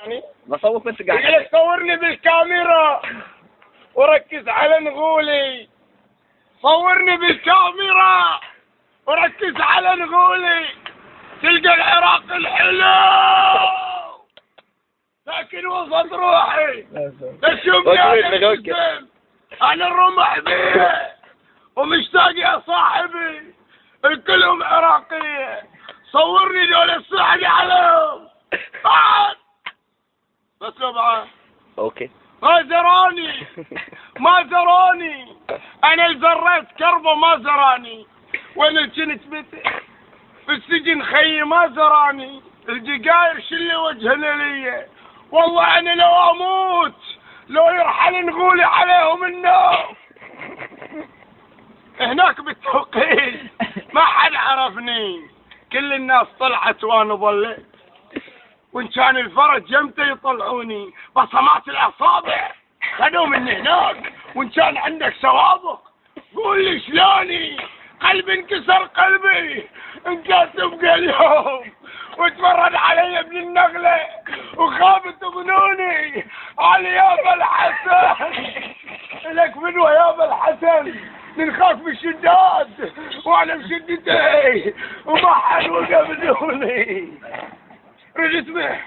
يعني بصوت وانت قاعد. يقول لك صورني بالكاميرا وركز على نغولي. صورني بالكاميرا وركز على نغولي. تلقى العراق الحلو لكن وسط روحي. تشوفني انا الرمح بيه ومشتاق يا صاحبي الكلهم عراقية. صورني دول الصحن عليهم بعد بس لو بعد اوكي. ما زراني انا زريت كربه ما زراني. وانا كنت في السجن خيي ما زراني. الدقاير شل وجهنا لي والله انا لو اموت لو يرحل نغولي عليهم النوم. هناك بالتوقيت ما حد عرفني كل الناس طلعت وانا ظليت. وان كان الفرج جمته يطلعوني بصمات الاصابع خدوا مني هناك. وان كان عندك سوابق قول لي شلوني قلبي انكسر قلبي ان كان تبقى اليوم وتفرد علي ابن النغله وخافت ظنوني على يابا الحسن. لك منو يابا الحسن نخاف بالشداد وانا بشدتي وما حد وقف دوني. رجت به